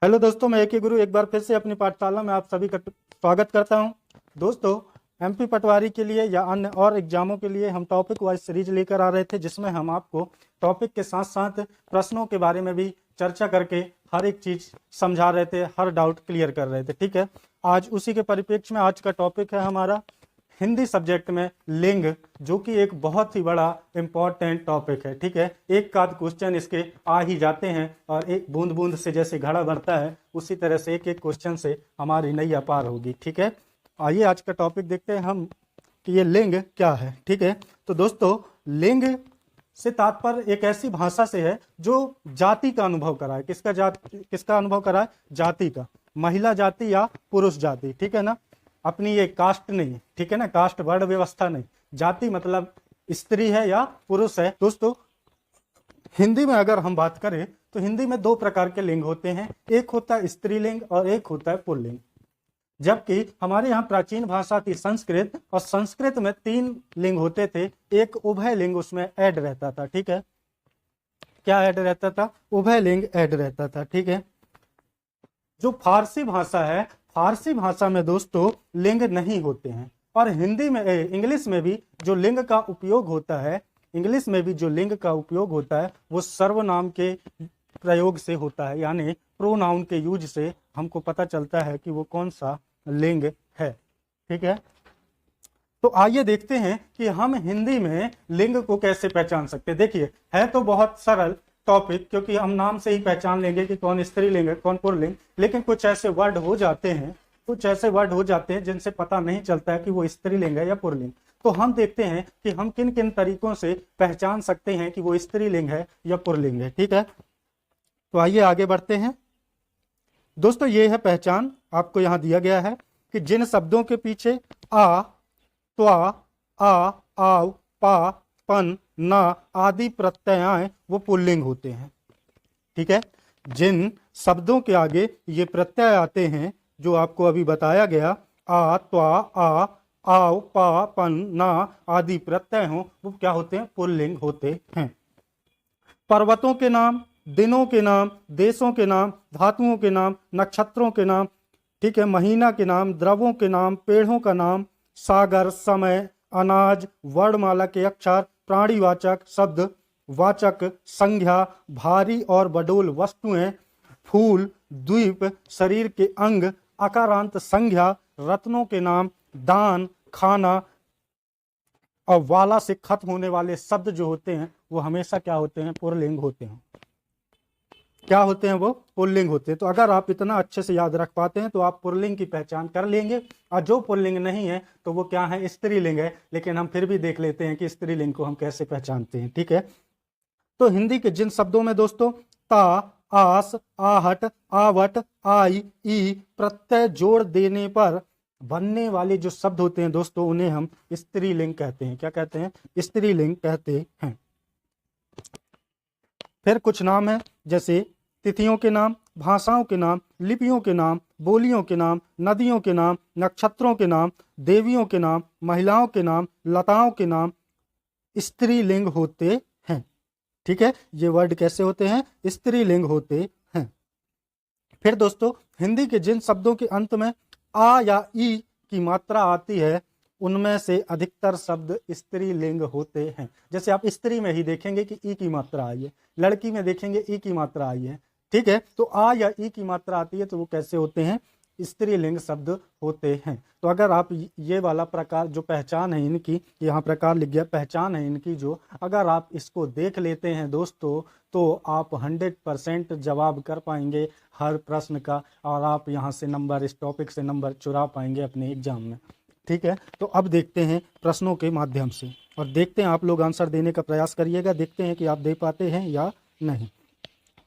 Hello दोस्तों, मैं एक गुरु एक बार फिर से अपनी पाठशाला में आप सभी का स्वागत करता हूं। दोस्तों, एमपी पटवारी के लिए या अन्य और एग्जामों के लिए हम टॉपिक वाइज सीरीज लेकर आ रहे थे, जिसमें हम आपको टॉपिक के साथ साथ प्रश्नों के बारे में भी चर्चा करके हर एक चीज समझा रहे थे, हर डाउट क्लियर कर रहे थे। ठीक है, आज उसी के परिप्रेक्ष्य में आज का टॉपिक है हमारा हिंदी सब्जेक्ट में लिंग, जो कि एक बहुत ही बड़ा इंपॉर्टेंट टॉपिक है। ठीक है, एक आध क्वेश्चन इसके आ ही जाते हैं और एक बूंद बूंद से जैसे घड़ा भरता है उसी तरह से एक एक क्वेश्चन से हमारी नैया पार होगी। ठीक है, आइए आज का टॉपिक देखते हैं हम कि ये लिंग क्या है। ठीक है, तो दोस्तों, लिंग से तात्पर्य एक ऐसी भाषा से है जो जाति का अनुभव कराए। किसका अनुभव कराए? जाति का। महिला जाति या पुरुष जाति। ठीक है ना, अपनी ये कास्ट नहीं। ठीक है ना, कास्ट वर्ण व्यवस्था नहीं, जाति मतलब स्त्री है या पुरुष है। दोस्तों, हिंदी में अगर हम बात करें तो हिंदी में दो प्रकार के लिंग होते हैं, एक होता है स्त्रीलिंग और एक होता है पुल्लिंग। जबकि हमारे यहाँ प्राचीन भाषा थी संस्कृत, और संस्कृत में तीन लिंग होते थे, एक उभय लिंग उसमें ऐड रहता था। ठीक है, क्या ऐड रहता था? उभय लिंग ऐड रहता था। ठीक है, जो फारसी भाषा है, फारसी भाषा में दोस्तों लिंग नहीं होते हैं। और हिंदी में इंग्लिश में भी जो लिंग का उपयोग होता है, इंग्लिश में भी जो लिंग का उपयोग होता है वो सर्वनाम के प्रयोग से होता है, यानी प्रोनाउन के यूज से हमको पता चलता है कि वो कौन सा लिंग है। ठीक है, तो आइए देखते हैं कि हम हिंदी में लिंग को कैसे पहचान सकते हैं। देखिए, है तो बहुत सरल टॉपिक, क्योंकि हम नाम से ही पहचान लेंगे कि कौन स्त्रीलिंग है कौन पुल्लिंग। लेकिन कुछ ऐसे वर्ड हो जाते हैं जिनसे पता नहीं चलता है कि वो स्त्रीलिंग है या पुल्लिंग। तो हम देखते हैं कि हम किन किन तरीकों से पहचान सकते हैं कि वो स्त्रीलिंग है या पुल्लिंग है। ठीक है, तो आइए आगे बढ़ते हैं। दोस्तों, ये है पहचान, आपको यहां दिया गया है कि जिन शब्दों के पीछे आ, त्वा, आ, आव, पा, पन, ना आदि प्रत्यय आए वो पुल्लिंग होते हैं। ठीक है, जिन शब्दों के आगे ये प्रत्यय आते हैं जो आपको अभी बताया गया, आ, त्वा, आ, आव, पा, पन, ना आदि प्रत्यय हो, वो क्या होते हैं? पुल्लिंग होते हैं। पर्वतों के नाम, दिनों के नाम, देशों के नाम, धातुओं के नाम, नक्षत्रों के नाम, ठीक है, महीना के नाम, द्रवों के नाम, पेड़ों का नाम, सागर, समय, अनाज, वर्णमाला के अक्षर, प्राणीवाचक शब्द, वाचक, संज्ञा, भारी और बडोल वस्तुएं, फूल, द्वीप, शरीर के अंग, अकारांत संज्ञा, रत्नों के नाम, दान, खाना, और वाला से खत्म होने वाले शब्द जो होते हैं वो हमेशा क्या होते हैं? पुल्लिंग होते हैं। क्या होते हैं? वो पुल्लिंग होते हैं। तो अगर आप इतना अच्छे से याद रख पाते हैं तो आप पुल्लिंग की पहचान कर लेंगे। और जो पुल्लिंग नहीं है तो वो क्या है? स्त्रीलिंग है। लेकिन हम फिर भी देख लेते हैं कि स्त्रीलिंग को हम कैसे पहचानते हैं। ठीक है, तो हिंदी के जिन शब्दों में दोस्तों ता, आस, आहट, आवट, आई, ई प्रत्यय जोड़ देने पर बनने वाले जो शब्द होते हैं दोस्तों, उन्हें हम स्त्रीलिंग कहते हैं। क्या कहते हैं? स्त्रीलिंग कहते हैं। फिर कुछ नाम है, जैसे तिथियों के नाम, भाषाओं के नाम, लिपियों के नाम, बोलियों के नाम, नदियों के नाम, नक्षत्रों के नाम, देवियों के नाम, महिलाओं के नाम, लताओं के नाम स्त्रीलिंग होते हैं। ठीक है, ये वर्ड कैसे होते हैं? स्त्रीलिंग होते हैं। फिर दोस्तों, हिंदी के जिन शब्दों के अंत में आ या ई की मात्रा आती है उनमें से अधिकतर शब्द स्त्रीलिंग होते हैं। जैसे आप स्त्री में ही देखेंगे कि ई की मात्रा आई है, लड़की में देखेंगे ई की मात्रा आई है। ठीक है, तो आ या ई की मात्रा आती है तो वो कैसे होते हैं? स्त्रीलिंग शब्द होते हैं। तो अगर आप ये वाला प्रकार जो पहचान है इनकी, यहाँ प्रकार लिख गया, पहचान है इनकी जो, अगर आप इसको देख लेते हैं दोस्तों तो आप 100% जवाब कर पाएंगे हर प्रश्न का, और आप यहाँ से नंबर, इस टॉपिक से नंबर चुरा पाएंगे अपने एग्जाम में। ठीक है, तो अब देखते हैं प्रश्नों के माध्यम से, और देखते हैं आप लोग आंसर देने का प्रयास करिएगा, देखते हैं कि आप दे पाते हैं या नहीं।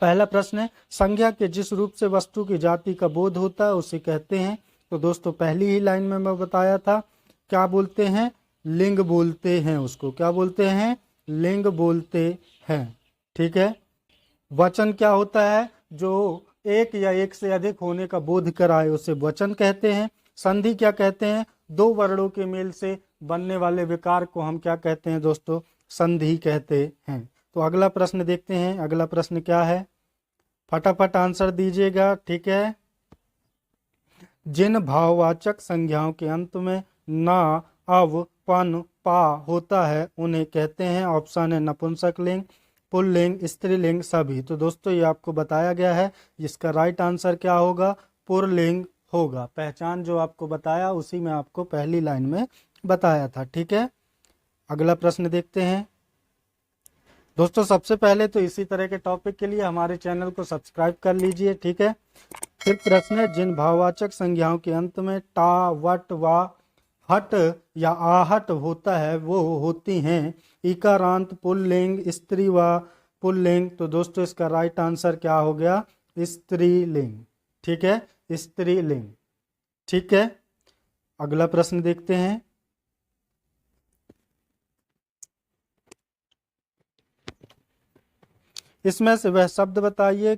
पहला प्रश्न है, संज्ञा के जिस रूप से वस्तु की जाति का बोध होता है उसे कहते हैं। तो दोस्तों, पहली ही लाइन में मैं बताया था, क्या बोलते हैं? लिंग बोलते हैं उसको। क्या बोलते हैं? लिंग बोलते हैं। ठीक है, वचन क्या होता है? जो एक या एक से अधिक होने का बोध कराए उसे वचन कहते हैं। संधि क्या कहते हैं? दो वर्णों के मेल से बनने वाले विकार को हम क्या कहते हैं दोस्तों? संधि कहते हैं। तो अगला प्रश्न देखते हैं। अगला प्रश्न क्या है? फटाफट आंसर दीजिएगा। ठीक है, जिन भाववाचक संज्ञाओं के अंत में ना, अव, पन, पा होता है उन्हें कहते हैं, ऑप्शन है नपुंसकलिंग, पुल्लिंग, स्त्रीलिंग, सभी। तो दोस्तों ये आपको बताया गया है, इसका राइट आंसर क्या होगा, पुल्लिंग होगा। पहचान जो आपको बताया उसी में आपको पहली लाइन में बताया था। ठीक है, अगला प्रश्न देखते हैं। दोस्तों सबसे पहले तो इसी तरह के टॉपिक के लिए हमारे चैनल को सब्सक्राइब कर लीजिए। ठीक है, फिर प्रश्न है, जिन भाववाचक संज्ञाओं के अंत में टा, वट, वा, हट या आहट होता है वो होती हैं इकारांत पुल्लिंग, स्त्री व पुल्लिंग। तो दोस्तों इसका राइट आंसर क्या हो गया, स्त्रीलिंग। ठीक है, स्त्रीलिंग। ठीक है, अगला प्रश्न देखते हैं। इसमें से वह शब्द बताइए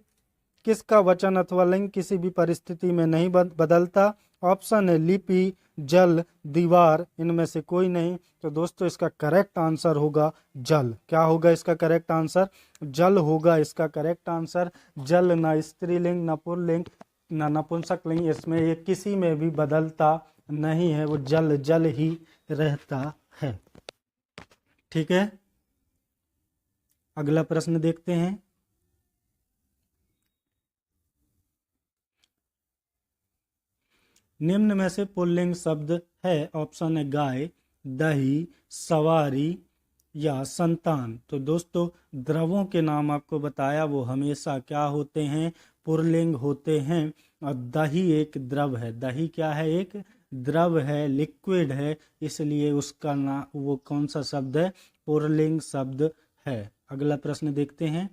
किसका वचन अथवा लिंग किसी भी परिस्थिति में नहीं बदलता। ऑप्शन है लिपि, जल, दीवार, इनमें से कोई नहीं। तो दोस्तों इसका करेक्ट आंसर होगा जल। क्या होगा इसका करेक्ट आंसर, जल होगा इसका करेक्ट आंसर। जल ना स्त्रीलिंग, ना पुल्लिंग, ना नपुंसकलिंग, इसमें ये किसी में भी बदलता नहीं है, वो जल जल ही रहता है। ठीक है, अगला प्रश्न देखते हैं। निम्न में से पुल्लिंग शब्द है, ऑप्शन है गाय, दही, सवारी या संतान। तो दोस्तों द्रवों के नाम आपको बताया वो हमेशा क्या होते हैं, पुल्लिंग होते हैं। और दही एक द्रव है, दही क्या है, एक द्रव है, लिक्विड है, इसलिए उसका नाम वो कौन सा शब्द है, पुल्लिंग शब्द है। अगला प्रश्न देखते हैं।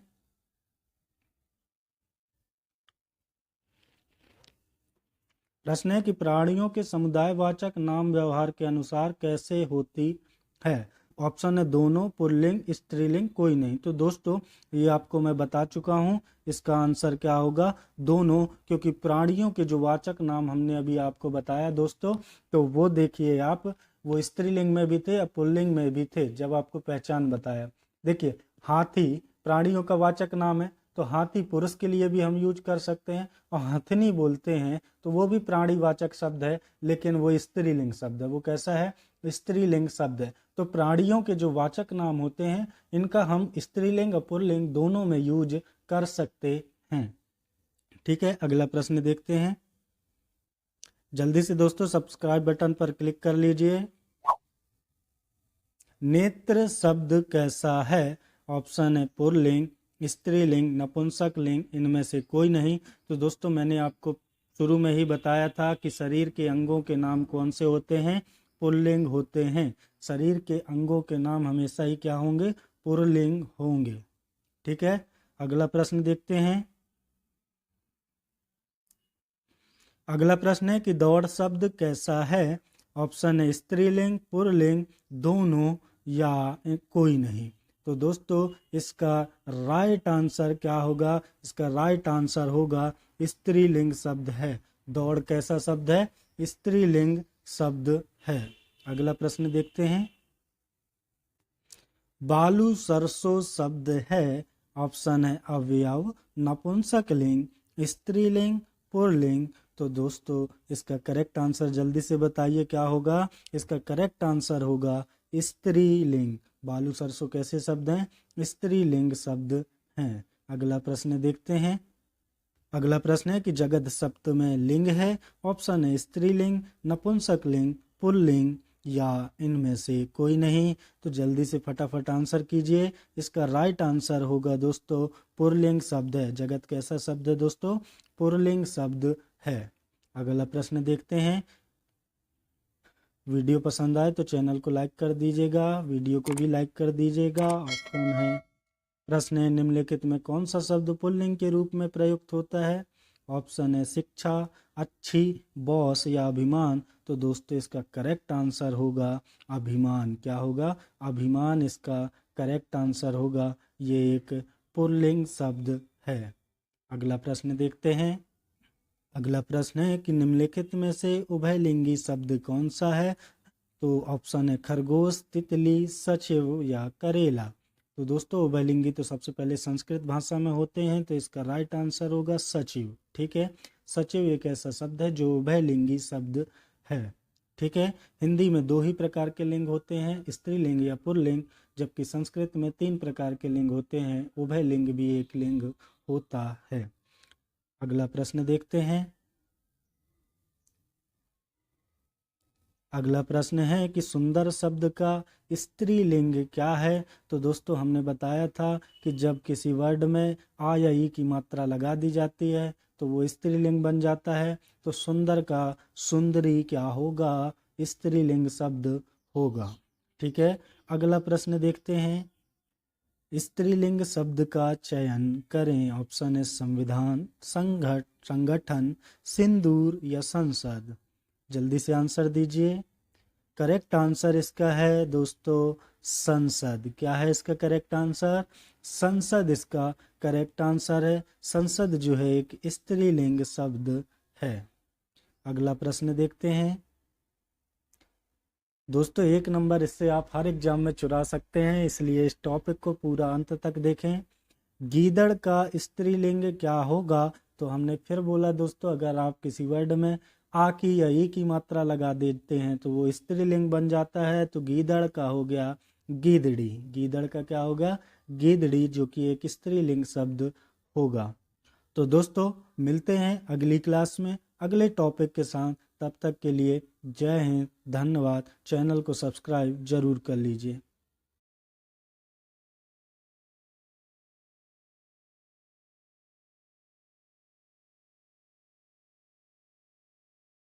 प्रश्न है कि प्राणियों के समुदायवाचक नाम व्यवहार के अनुसार कैसे होती है। ऑप्शन है दोनों, पुल्लिंग, स्त्रीलिंग, कोई नहीं। तो दोस्तों ये आपको मैं बता चुका हूँ, इसका आंसर क्या होगा, दोनों, क्योंकि प्राणियों के जो वाचक नाम हमने अभी आपको बताया दोस्तों, तो वो देखिए आप, वो स्त्रीलिंग में भी थे और पुल्लिंग में भी थे जब आपको पहचान बताया। देखिए हाथी प्राणियों का वाचक नाम है, तो हाथी पुरुष के लिए भी हम यूज कर सकते हैं, और हथनी बोलते हैं तो वो भी प्राणीवाचक शब्द है, लेकिन वो स्त्रीलिंग शब्द है। वो कैसा है, स्त्रीलिंग शब्द है। तो प्राणियों के जो वाचक नाम होते हैं इनका हम स्त्रीलिंग और पुल्लिंग दोनों में यूज कर सकते हैं। ठीक है, अगला प्रश्न देखते हैं। जल्दी से दोस्तों सब्सक्राइब बटन पर क्लिक कर लीजिए। नेत्र शब्द कैसा है, ऑप्शन है पुल्लिंग, स्त्रीलिंग, नपुंसकलिंग, इनमें से कोई नहीं। तो दोस्तों मैंने आपको शुरू में ही बताया था कि शरीर के अंगों के नाम कौन से होते हैं, पुल्लिंग होते हैं। शरीर के अंगों के नाम हमेशा ही क्या होंगे, पुल्लिंग होंगे। ठीक है, अगला प्रश्न देखते हैं। अगला प्रश्न है कि दौड़ शब्द कैसा है। ऑप्शन है स्त्रीलिंग, पुल्लिंग, दोनों या कोई नहीं। तो दोस्तों इसका राइट आंसर क्या होगा, इसका राइट आंसर होगा स्त्रीलिंग शब्द है। दौड़ कैसा शब्द है, स्त्रीलिंग शब्द है। अगला प्रश्न देखते हैं। बालू सरसों शब्द है, ऑप्शन है अवयव, नपुंसकलिंग, स्त्रीलिंग, पुल्लिंग। तो दोस्तों इसका करेक्ट आंसर जल्दी से बताइए क्या होगा, इसका करेक्ट आंसर होगा स्त्रीलिंग। बालू सरसों कैसे शब्द हैं, स्त्रीलिंग शब्द हैं। अगला प्रश्न देखते हैं। अगला प्रश्न है कि जगत सप्त में लिंग है, ऑप्शन है स्त्रीलिंग, नपुंसकलिंग, पुल्लिंग या इनमें से कोई नहीं। तो जल्दी से फटाफट आंसर कीजिए। इसका राइट आंसर होगा दोस्तों पुल्लिंग शब्द है। जगत कैसा शब्द है दोस्तों, पुल्लिंग शब्द है। अगला प्रश्न देखते हैं। वीडियो पसंद आए तो चैनल को लाइक कर दीजिएगा, वीडियो को भी लाइक कर दीजिएगा। ऑप्शन है, प्रश्न है निम्नलिखित में कौन सा शब्द पुल्लिंग के रूप में प्रयुक्त होता है। ऑप्शन है शिक्षा, अच्छी, बॉस या अभिमान। तो दोस्तों इसका करेक्ट आंसर होगा अभिमान। क्या होगा, अभिमान इसका करेक्ट आंसर होगा। ये एक पुल्लिंग शब्द है। अगला प्रश्न देखते हैं। अगला प्रश्न है कि निम्नलिखित में से उभयलिंगी शब्द कौन सा है। तो ऑप्शन है खरगोश, तितली, सचिव या करेला। तो दोस्तों उभयलिंगी तो सबसे पहले संस्कृत भाषा में होते हैं, तो इसका राइट आंसर होगा सचिव। ठीक है, सचिव एक ऐसा शब्द है जो उभयलिंगी शब्द है। ठीक है, हिंदी में 2 ही प्रकार के लिंग होते हैं, स्त्रीलिंग या पुल्लिंग, जबकि संस्कृत में 3 प्रकार के लिंग होते हैं, उभयलिंग भी एक लिंग होता है। अगला प्रश्न देखते हैं। अगला प्रश्न है कि सुंदर शब्द का स्त्रीलिंग क्या है। तो दोस्तों हमने बताया था कि जब किसी वर्ड में आ या ई की मात्रा लगा दी जाती है तो वो स्त्रीलिंग बन जाता है। तो सुंदर का सुंदरी क्या होगा, स्त्रीलिंग शब्द होगा। ठीक है, अगला प्रश्न देखते हैं। स्त्रीलिंग शब्द का चयन करें। ऑप्शन है संविधान, संगठन, सिंदूर या संसद। जल्दी से आंसर दीजिए। करेक्ट आंसर इसका है दोस्तों संसद। क्या है इसका करेक्ट आंसर? संसद इसका करेक्ट आंसर है। संसद जो है एक स्त्रीलिंग शब्द है। अगला प्रश्न देखते हैं। दोस्तों 1 नंबर इससे आप हर एग्जाम में चुरा सकते हैं, इसलिए इस टॉपिक को पूरा अंत तक देखें। गीदड़ का स्त्रीलिंग क्या होगा? तो हमने फिर बोला दोस्तों, अगर आप किसी वर्ड में आ की या ई की मात्रा लगा देते हैं तो वो स्त्रीलिंग बन जाता है। तो गीदड़ का हो गया गीदड़ी। गीदड़ का क्या होगा? गीदड़ी, जो कि एक स्त्रीलिंग शब्द होगा। तो दोस्तों मिलते हैं अगली क्लास में अगले टॉपिक के साथ। तब तक के लिए जय हिंद, धन्यवाद। चैनल को सब्सक्राइब जरूर कर लीजिए।